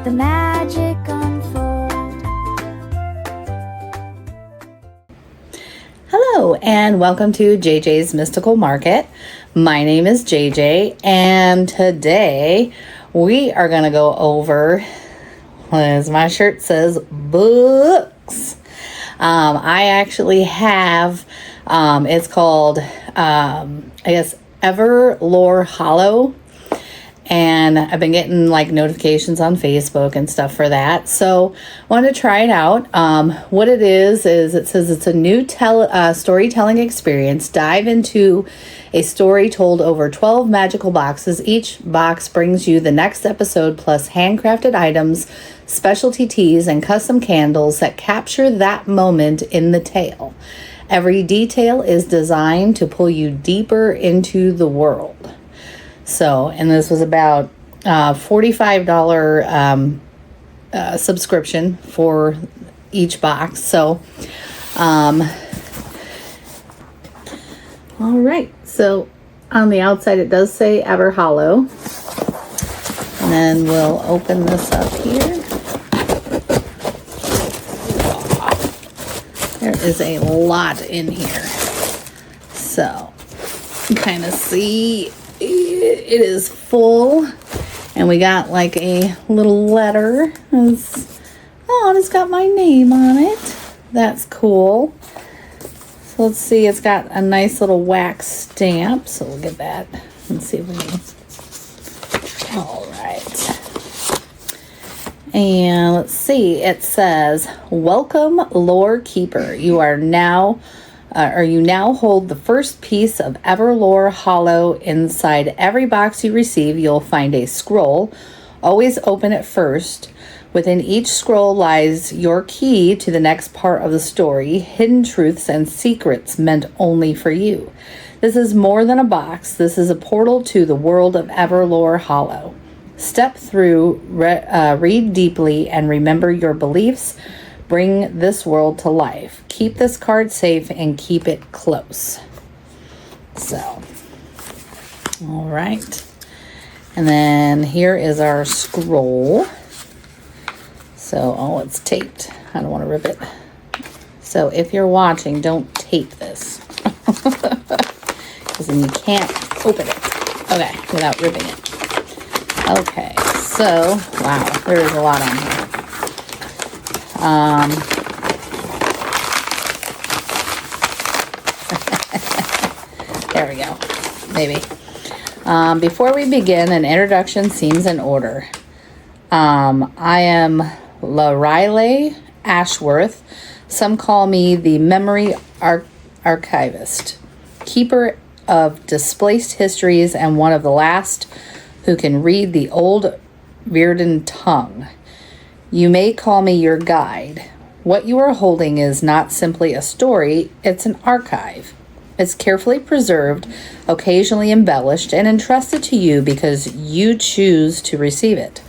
the magic unfold. Hello and welcome to JJ's Mystical Market. My name is JJ and today we are going to go over, as my shirt says, books. I actually have, it's called, Everlore Hollow. And I've been getting like notifications on Facebook and stuff for that. So I wanted to try it out. What it is it says it's a new storytelling experience. Dive into a story told over 12 magical boxes. Each box brings you the next episode plus handcrafted items, specialty teas, and custom candles that capture that moment in the tale. Every detail is designed to pull you deeper into the world. So, and this was about $45 subscription for each box. So, all right. So on the outside, it does say Ever Hollow. And then we'll open this up here. There is a lot in here. So, you kind of see it is full, and we got like a little letter. It's got my name on it. That's cool. So let's see, it's got a nice little wax stamp, so we'll get that and see if we can. All right. And let's see, it says, "Welcome, Lore Keeper. You now hold the first piece of Everlore Hollow. Inside every box you receive, you'll find a scroll. Always open it first. Within each scroll lies your key to the next part of the story, hidden truths and secrets meant only for you. This is more than a box. This is a portal to the world of Everlore Hollow. Step through, read deeply, and remember your beliefs. Bring this world to life. Keep this card safe and keep it close." So, all right. And then here is our scroll. So, it's taped. I don't want to rip it. So, if you're watching, don't tape this. Because then you can't open it. Okay, without ripping it. Okay, so, wow, there is a lot on here. There we go, maybe. Before we begin, an introduction seems in order. I am Larile Ashworth. Some call me the Memory Archivist, keeper of displaced histories, and one of the last who can read the old Virden tongue. You may call me your guide. What you are holding is not simply a story, it's an archive. It's carefully preserved, occasionally embellished, and entrusted to you because you choose to receive it.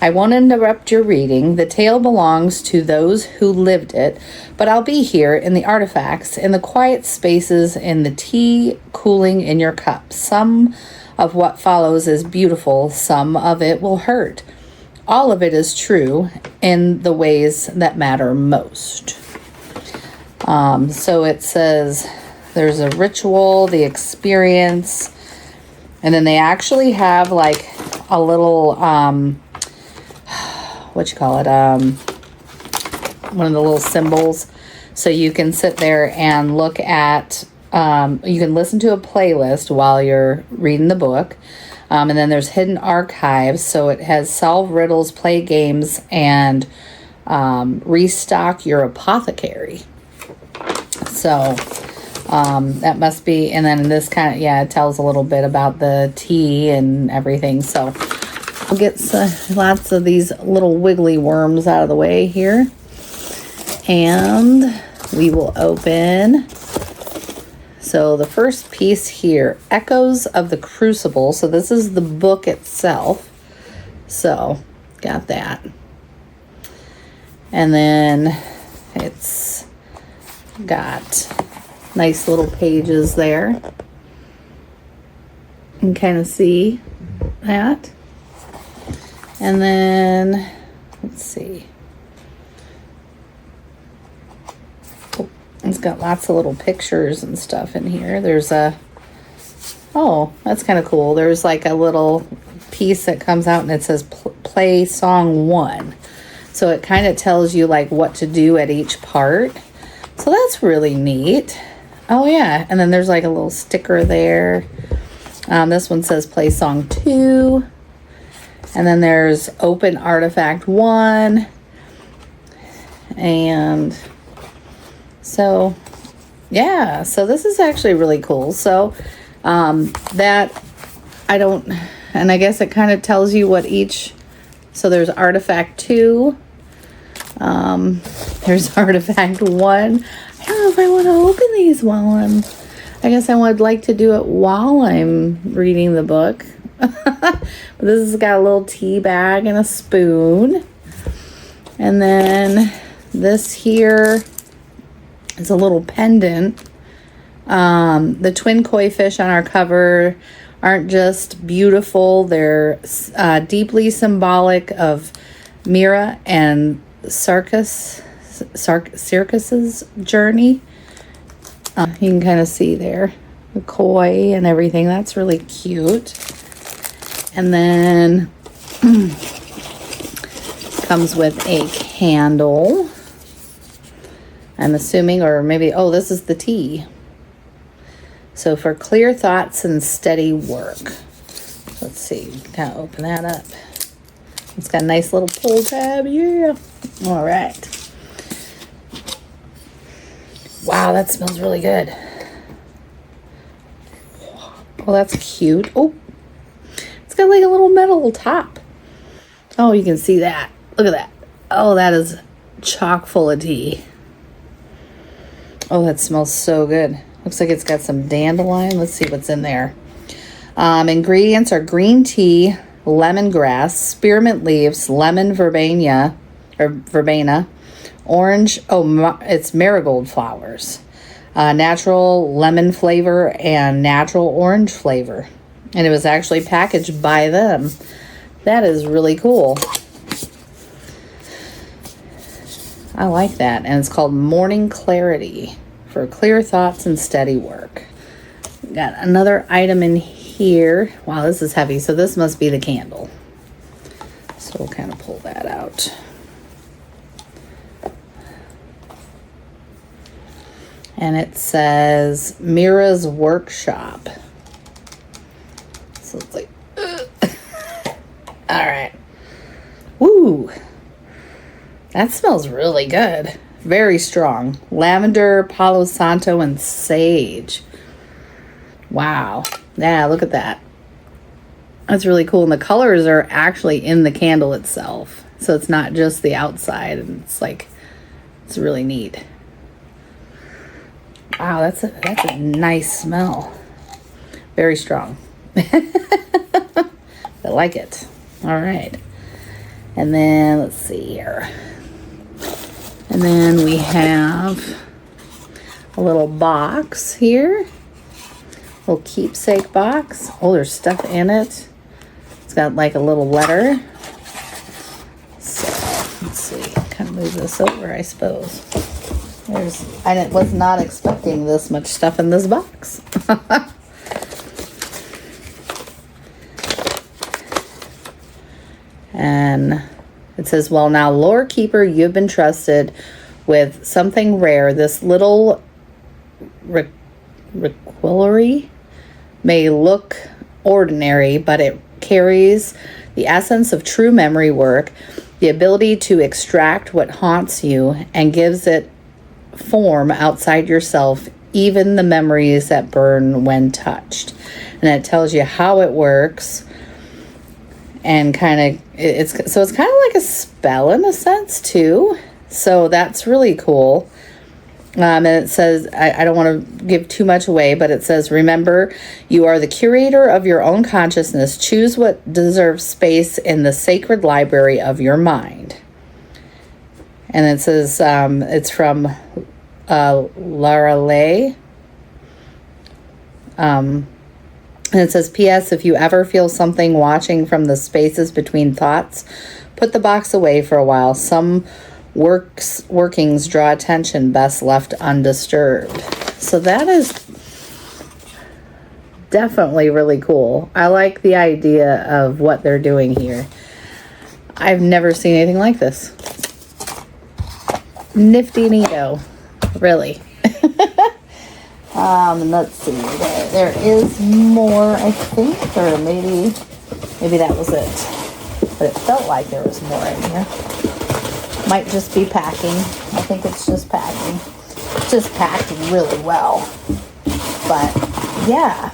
I won't interrupt your reading. The tale belongs to those who lived it, but I'll be here in the artifacts, in the quiet spaces, in the tea cooling in your cup. Some of what follows is beautiful, some of it will hurt. All of it is true in the ways that matter most. So it says there's a ritual, the experience, and then they actually have like a little, one of the little symbols. So you can sit there and look at, you can listen to a playlist while you're reading the book. And then there's hidden archives. So it has solve riddles, play games, and restock your apothecary. So that must be, and then this kind of, it tells a little bit about the tea and everything. So we'll get lots of these little wiggly worms out of the way here. And we will open. So the first piece here, Echoes of the Crucible. So this is the book itself. So got that. And then it's got nice little pages there. You can kind of see that. And then, let's see. Oh, it's got lots of little pictures and stuff in here. There's oh, that's kind of cool. There's like a little piece that comes out and it says play song 1. So it kind of tells you like what to do at each part. So that's really neat. Oh yeah, and then there's like a little sticker there. This one says play song 2. And then there's open artifact 1. And so, yeah, so this is actually really cool. So that, and I guess it kind of tells you what each, so there's artifact 2. There's artifact 1. I don't know if I want to open these I guess I would like to do it while I'm reading the book. This has got a little tea bag and a spoon. And then this here is a little pendant. The twin koi fish on our cover aren't just beautiful, they're deeply symbolic of Mira and Circus's journey. You can kind of see there the koi and everything. That's really cute. And then comes with a candle, I'm assuming, or maybe, oh, this is the tea. So for clear thoughts and steady work. Let's see, kind of open that up. It's got a nice little pull tab, yeah. All right. Wow, that smells really good. Well, that's cute. Oh, it's got like a little metal top. Oh, you can see that. Look at that. Oh, that is chock full of tea. Oh, that smells so good. Looks like it's got some dandelion. Let's see what's in there. Ingredients are green tea, lemongrass, spearmint leaves, lemon verbena, orange, it's marigold flowers, natural lemon flavor, and natural orange flavor. And it was actually packaged by them. That is really cool. I like that. And it's called Morning Clarity for clear thoughts and steady work. Got another item in here. Wow, this is heavy. So this must be the candle. So we'll kind of pull that out. And it says Mira's Workshop. So it's like, all right. Woo. That smells really good. Very strong. Lavender, Palo Santo, and sage. Wow. Yeah, look at that. That's really cool. And the colors are actually in the candle itself. So it's not just the outside. And it's like, it's really neat. Wow, that's a nice smell. Very strong. I like it. All right. And then let's see here. And then we have a little box here. Little keepsake box. Oh, there's stuff in it. It's got like a little letter. So let's see. Kind of move this over, I suppose. I was not expecting this much stuff in this box. And it says, well, now, lore keeper, you've been trusted with something rare. This little reliquary may look ordinary, but it carries the essence of true memory work, the ability to extract what haunts you, and gives it form outside yourself, even the memories that burn when touched. And it tells you how it works, and kind of it's kind of like a spell in a sense too. So that's really cool. And it says, I don't want to give too much away, but it says, remember, you are the curator of your own consciousness. Choose what deserves space in the sacred library of your mind. And it says, it's from Lara Lay. And it says, P.S. If you ever feel something watching from the spaces between thoughts, put the box away for a while. Some workings draw attention, best left undisturbed. So that is definitely really cool. I like the idea of what they're doing here. I've never seen anything like this. Nifty neato. Really. Let's see. There is more, I think, or maybe that was it. But it felt like there was more in here. Might just be packing. I think it's just packing. It's just packed really well. But yeah.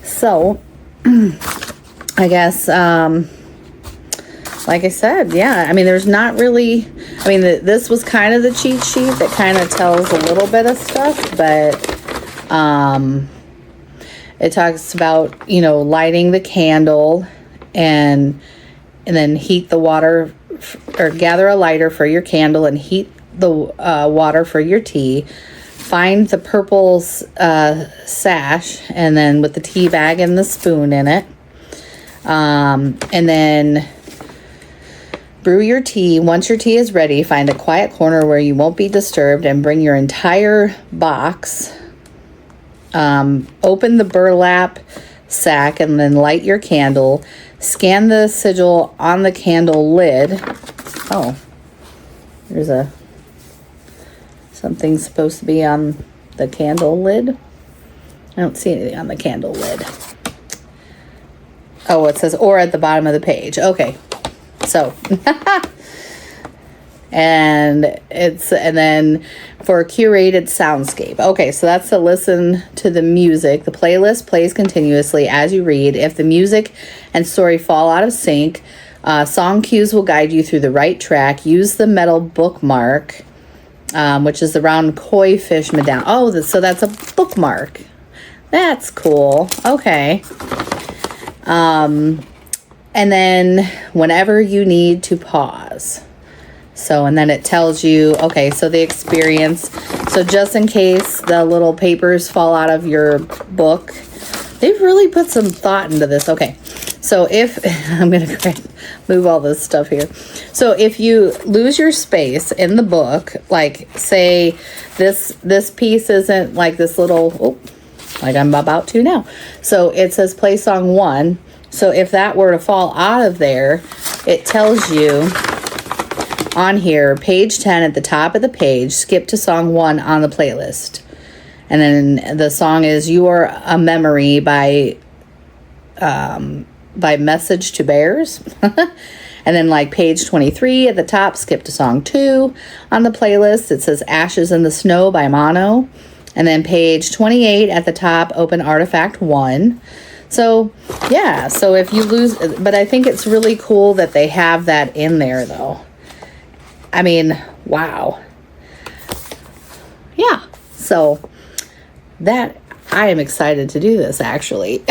So I guess like I said, yeah, I mean, there's not really, I mean, this was kind of the cheat sheet that kind of tells a little bit of stuff, but it talks about, you know, lighting the candle and then heat the water, or gather a lighter for your candle and heat the water for your tea. Find the purple sash, and then with the tea bag and the spoon in it. And then brew your tea. Once your tea is ready, find a quiet corner where you won't be disturbed and bring your entire box. Open the burlap sack and then light your candle. Scan the sigil on the candle lid. Oh, there's something supposed to be on the candle lid. I don't see anything on the candle lid. Oh, it says, or at the bottom of the page. Okay. So, and then for a curated soundscape. Okay, so that's to listen to the music. The playlist plays continuously as you read. If the music and story fall out of sync, song cues will guide you through the right track. Use the metal bookmark, which is the round koi fish medallion. Oh, so that's a bookmark. That's cool. Okay. And then whenever you need to pause. So, and then it tells you, okay, so the experience. So just in case the little papers fall out of your book, they've really put some thought into this. Okay. So if, I'm going to move all this stuff here. So if you lose your space in the book, like say this piece isn't like this little, like I'm about to now. So it says play song 1. So if that were to fall out of there, it tells you on here, page 10 at the top of the page, skip to song 1 on the playlist. And then the song is You Are a Memory by Message to Bears. And then like page 23 at the top, skip to song 2 on the playlist. It says Ashes in the Snow by Mono. And then page 28 at the top, open Artifact 1. So, yeah, so if you lose, but I think it's really cool that they have that in there, though. I mean, wow. Yeah, so that, I am excited to do this, actually.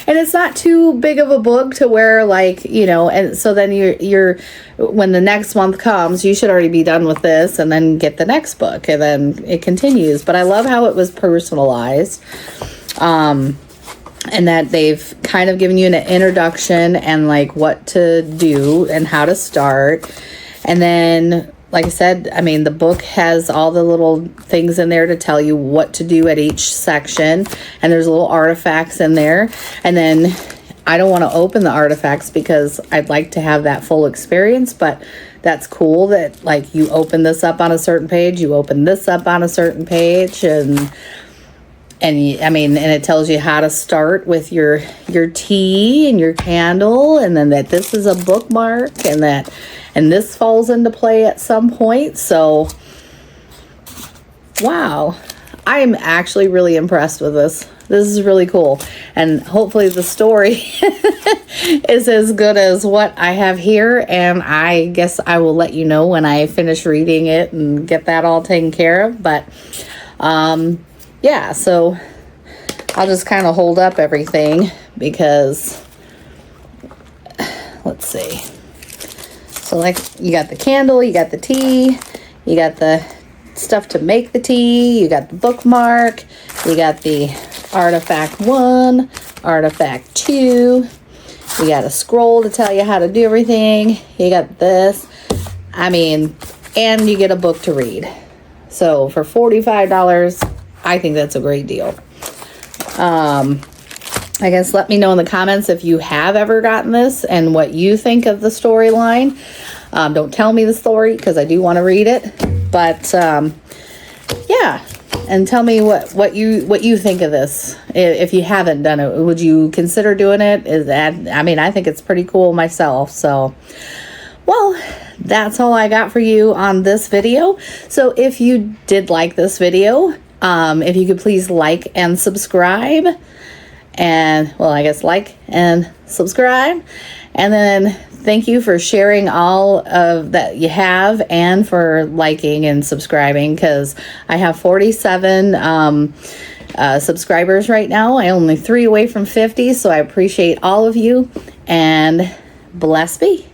And it's not too big of a book to where, like, you know, and so then you're when the next month comes, you should already be done with this and then get the next book, and then it continues. But I love how it was personalized. And that they've kind of given you an introduction and like what to do and how to start. And then, like I said, I mean, the book has all the little things in there to tell you what to do at each section. And there's little artifacts in there. And then I don't want to open the artifacts because I'd like to have that full experience. But that's cool that like you open this up on a certain page, you open this up on a certain page, and I mean, and it tells you how to start with your tea and your candle, and then that this is a bookmark, and this falls into play at some point. So, wow, I am actually really impressed with this. This is really cool, and hopefully the story is as good as what I have here. And I guess I will let you know when I finish reading it and get that all taken care of. But yeah, so I'll just kind of hold up everything because, let's see. So like you got the candle, you got the tea, you got the stuff to make the tea. You got the bookmark. You got the artifact 1, artifact 2. You got a scroll to tell you how to do everything. You got this. I mean, and you get a book to read. So for $45, I think that's a great deal. I guess let me know in the comments if you have ever gotten this and what you think of the storyline. Don't tell me the story because I do want to read it. But yeah, and tell me what you think of this. If you haven't done it, would you consider doing it? I mean, I think it's pretty cool myself. So, well, that's all I got for you on this video. So if you did like this video, if you could please like and subscribe. And, well, I guess like and subscribe. And then thank you for sharing all of that you have and for liking and subscribing, because I have 47 subscribers right now. I only 3 away from 50, so I appreciate all of you. And bless be.